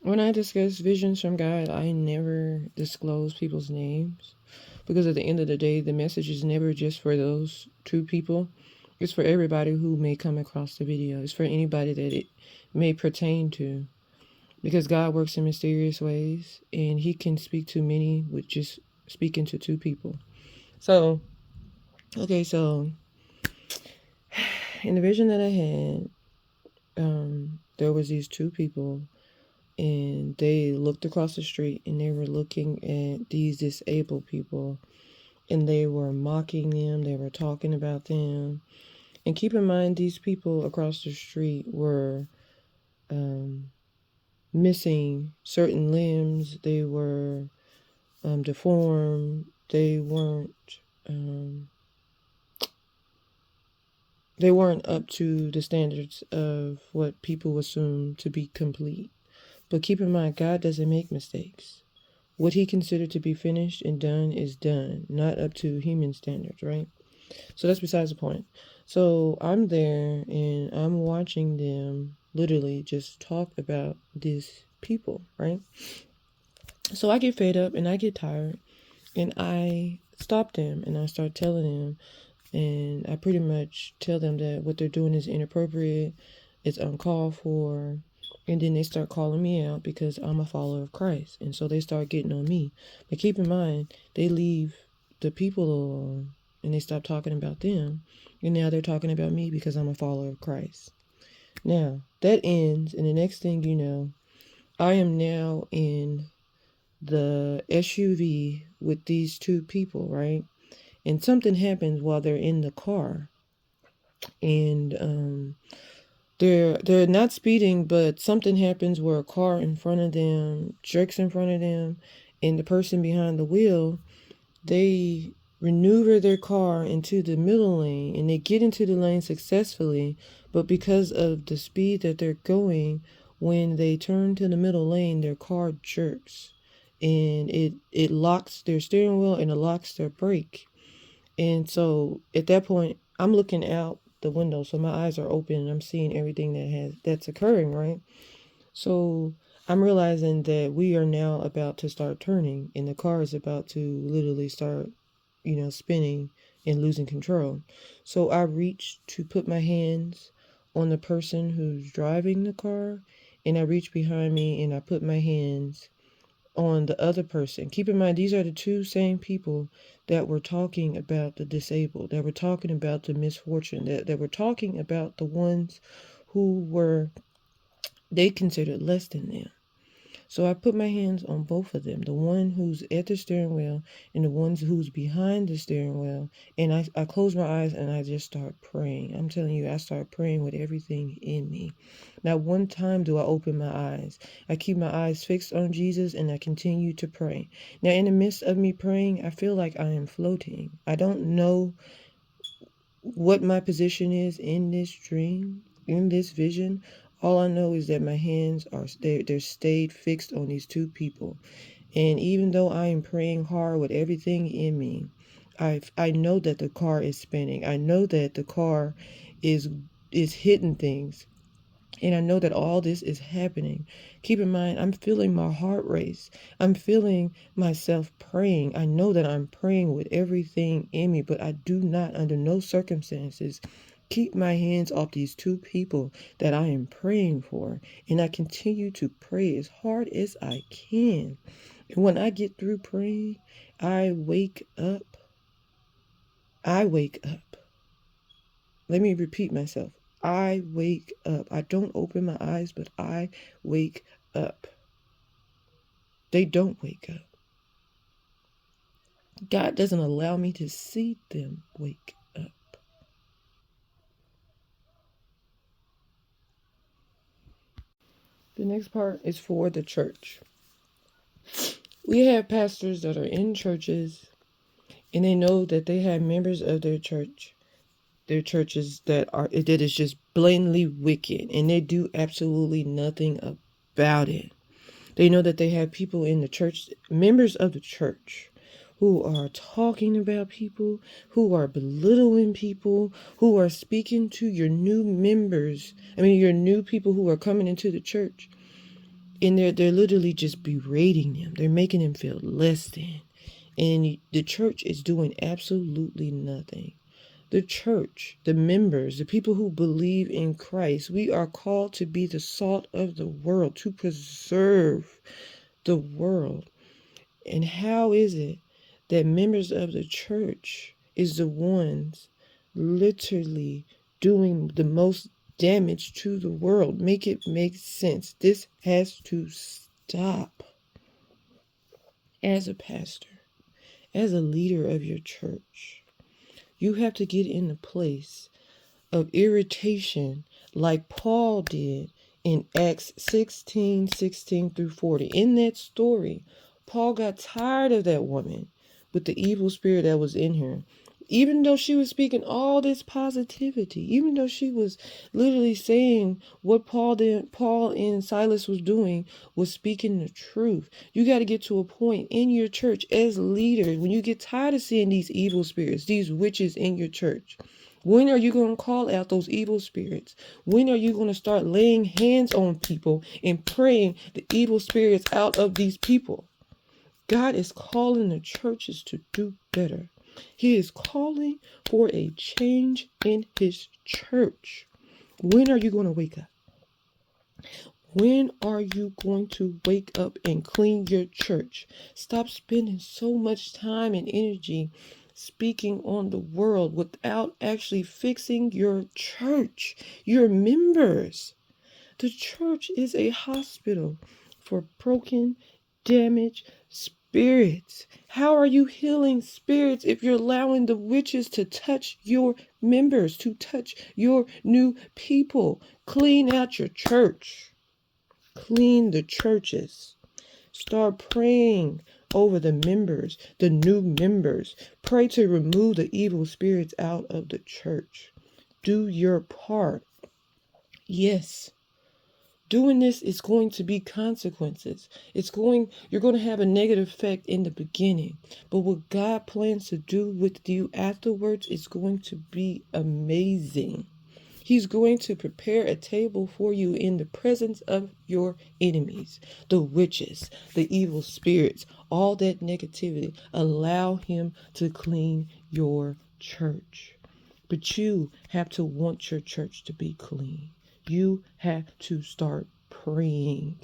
When I discuss visions from God, I never disclose people's names because at the end of the day, the message is never just for those two people. It's for everybody who may come across the video. It's for anybody that it may pertain to because God works in mysterious ways and He can speak to many with just speaking to two people. So, okay, so in the vision that I had, there was these two people and they looked across the street and they were looking at these disabled people and they were mocking them, they were talking about them. And keep in mind, these people across the street were um, missing certain limbs, they were deformed, um, they weren't up to the standards of what people assume to be complete. But keep in mind, God doesn't make mistakes. What He considered to be finished and done is done, not up to human standards, right? So that's besides the point. So I'm there and I'm watching them literally just talk about these people, right? So I get fed up and I get tired and I stop them and I start telling them, and I pretty much tell them that what they're doing is inappropriate, it's uncalled for, and then they start calling me out because I'm a follower of Christ, and so they start getting on me. But keep in mind, they leave the people alone and they stop talking about them, and now they're talking about me because I'm a follower of Christ. Now that ends, and the next thing you know, I am now in the SUV with these two people, right? And something happens while they're in the car, and they're not speeding, but something happens where a car in front of them jerks in front of them, and the person behind the wheel, they maneuver their car into the middle lane and they get into the lane successfully, but because of the speed that they're going, when they turn to the middle lane, their car jerks and it locks their steering wheel and it locks their brake. And so at that point, I'm looking out the window, so my eyes are open and I'm seeing everything that's occurring, right? So I'm realizing that we are now about to start turning, and the car is about to literally start, spinning and losing control. So I reach to put my hands on the person who's driving the car, and I reach behind me and I put my hands on the other person. Keep in mind, these are the two same people that were talking about the disabled, that were talking about the misfortune, that were talking about the ones who were they considered less than them. So I put my hands on both of them, the one who's at the steering wheel and the ones who's behind the steering wheel. And I close my eyes and I just start praying. I'm telling you, I start praying with everything in me. Not one time do I open my eyes. I keep my eyes fixed on Jesus and I continue to pray. Now, in the midst of me praying, I feel like I am floating. I don't know what my position is in this dream, in this vision. All I know is that my hands are they're stayed fixed on these two people. And even though I am praying hard with everything in me, I know that the car is spinning. I know that the car is is hitting things. And I know that all this is happening. Keep in mind, I'm feeling my heart race. I'm feeling myself praying. I know that I'm praying with everything in me, but I do not, under no circumstances, keep my hands off these two people that I am praying for. And I continue to pray as hard as I can. And when I get through praying, I wake up. I wake up. Let me repeat myself. I wake up. I don't open my eyes, but I wake up. They don't wake up. God doesn't allow me to see them wake up. The next part is for the church. We have pastors that are in churches and they know that they have members of their churches that is just blatantly wicked and they do absolutely nothing about it. They know that they have people in the church, members of the church, who are talking about people, who are belittling people, who are speaking to your new members. Your new people who are coming into the church. And they're literally just berating them. They're making them feel less than. And the church is doing absolutely nothing. The church, the members, the people who believe in Christ, we are called to be the salt of the world, to preserve the world. And how is it that members of the church is the ones literally doing the most damage to the world? Make it make sense. This has to stop. As a pastor, as a leader of your church, you have to get in a place of irritation like Paul did in Acts 16 through 40. In that story, Paul got tired of that woman with the evil spirit that was in her. Even though she was speaking all this positivity, even though she was literally saying what Paul and Silas was doing was speaking the truth. You got to get to a point in your church as leaders when you get tired of seeing these evil spirits, these witches in your church. When are you going to call out those evil spirits? When are you going to start laying hands on people and praying the evil spirits out of these people? God is calling the churches to do better. He is calling for a change in his church. When are you going to wake up? When are you going to wake up and clean your church? Stop spending so much time and energy speaking on the world without actually fixing your church, your members. The church is a hospital for broken, damaged spirits. How are you healing spirits if you're allowing the witches to touch your members, to touch your new people? Clean out your church. Clean the churches. Start praying over the members, the new members. Pray to remove the evil spirits out of the church. Do your part. Yes. Doing this is going to be consequences. You're going to have a negative effect in the beginning. But what God plans to do with you afterwards is going to be amazing. He's going to prepare a table for you in the presence of your enemies, the witches, the evil spirits, all that negativity. Allow him to clean your church. But you have to want your church to be clean. You have to start praying.